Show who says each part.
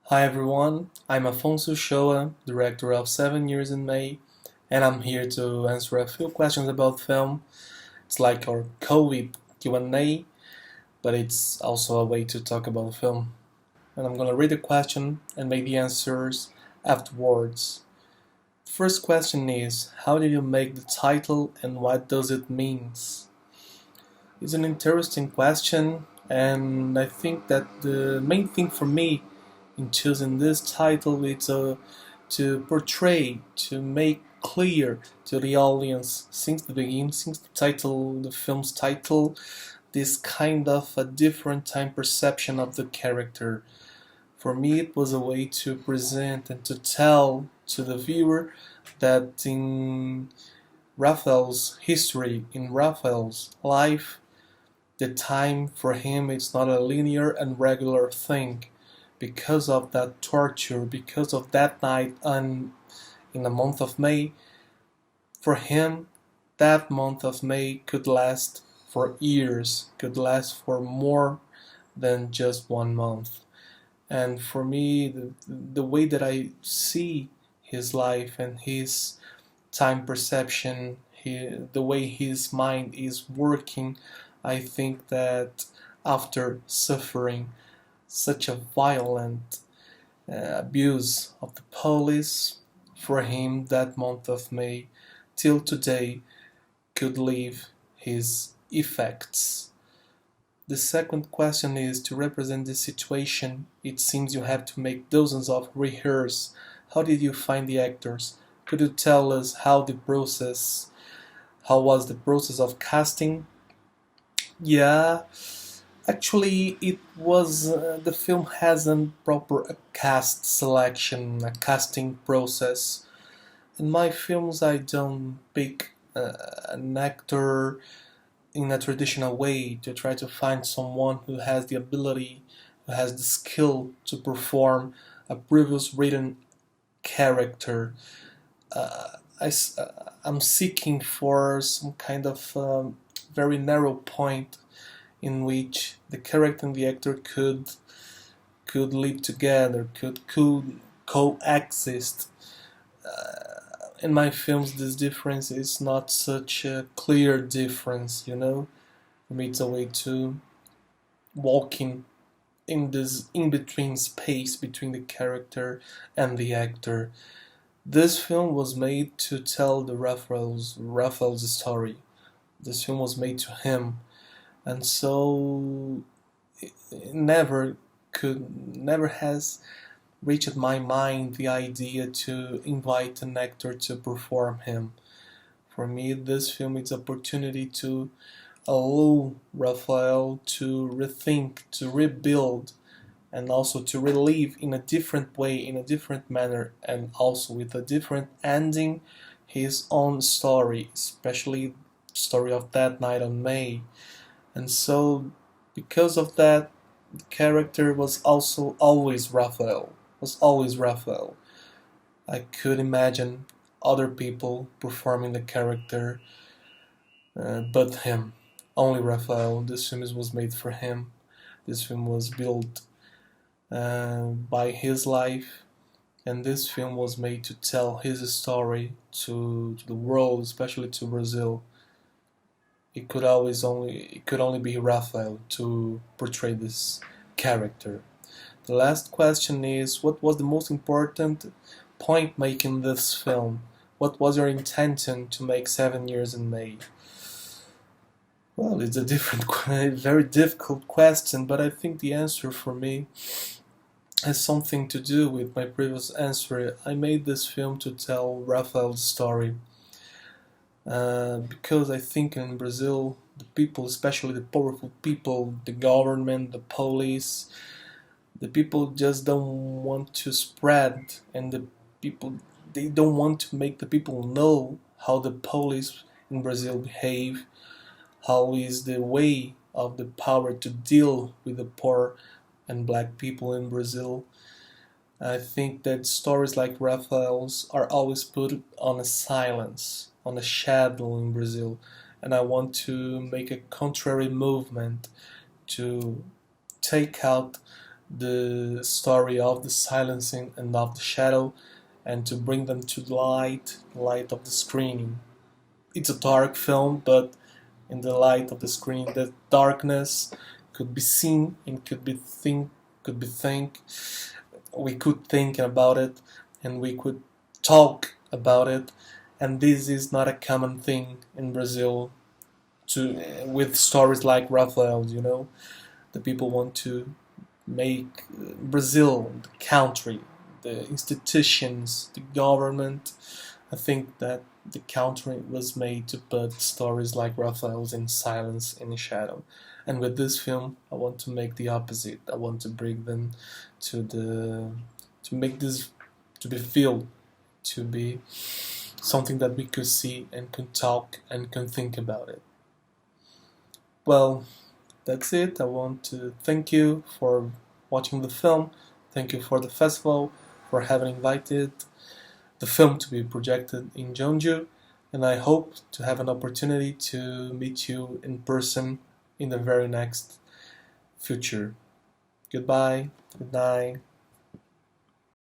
Speaker 1: Hi everyone, I'm Affonso UCHÅA, director of 7 Years in May, and I'm here to answer a few questions about film. It's like our COVID Q&A, but it's also a way to talk about film. And I'm gonna read the question and make the answers afterwards. First question is, how did you make the title and what does it mean? It's an interesting question, and I think that the main thing for me in choosing this title is to portray, to make clear to the audience since the beginning, since the title, the film's title, this kind of a different time perception of the character. For me, it was a way to present and to tell to the viewer that in Raphael's history, in Raphael's life, the time for him is not a linear and regular thing. Because of that torture, because of that night in the month of May, for him, that month of May could last for years, could last for more than just 1 month. And for me, the way that I see his life and his time perception, the way his mind is working, I think that after suffering such a violent abuse of the police, for him that month of May till today could leave his effects. The second question is, to represent this situation, it seems you have to make dozens of rehearsals. How did you find the actors? Could you tell us how was the process of casting? Yeah, actually, it was the film has a proper cast selection, a casting process. In my films, I don't pick an actor in a traditional way to try to find someone who has the ability, who has the skill to perform a previous written character. I'm seeking for some kind of very narrow point in which the character and the actor could live together, could coexist. In my films, this difference is not such a clear difference, you know. For me, it's a way to walking in this in-between space between the character and the actor. This film was made to tell the Raphael's story. This film was made to him, and so it never has reached my mind the idea to invite an actor to perform him. For me, this film is an opportunity to allow Raphael to rethink, to rebuild, and also to relive in a different way, in a different manner, and also with a different ending, his own story, especially the story of that night on May. And so, because of that, the character was also always Raphael. Was always Raphael. I could imagine other people performing the character, but him. Only Raphael. This film was made for him. This film was built by his life, and this film was made to tell his story to the world, especially to Brazil. It could only be Raphael to portray this character. The last question is, what was the most important point making this film? What was your intention to make 7 Years in May? Well, it's a very difficult question, but I think the answer for me has something to do with my previous answer. I made this film to tell Raphael's story. Because I think in Brazil, the people, especially the powerful people, the government, the police, the people just don't want to spread, and they don't want to make the people know how the police in Brazil behave, how is the way of the power to deal with the poor and black people in Brazil. I think that stories like Raphael's are always put on a silence, on a shadow in Brazil, and I want to make a contrary movement to take out the story of the silencing and of the shadow, and to bring them to the light of the screen. It's a dark film, but in the light of the screen, the darkness could be seen and we could think about it, and we could talk about it. And this is not a common thing in Brazil with stories like Raphael's, you know. The people want to make Brazil, the country, the institutions, the government. I think that the country was made to put stories like Raphael's in silence, in shadow. And with this film, I want to make the opposite. I want to bring them to make this to be filled, to be something that we could see and can talk and can think about it. Well, that's it. I want to thank you for watching the film. Thank you for the festival, for having invited the film to be projected in Jeonju, and I hope to have an opportunity to meet you in person in the very next future. Goodbye, good night.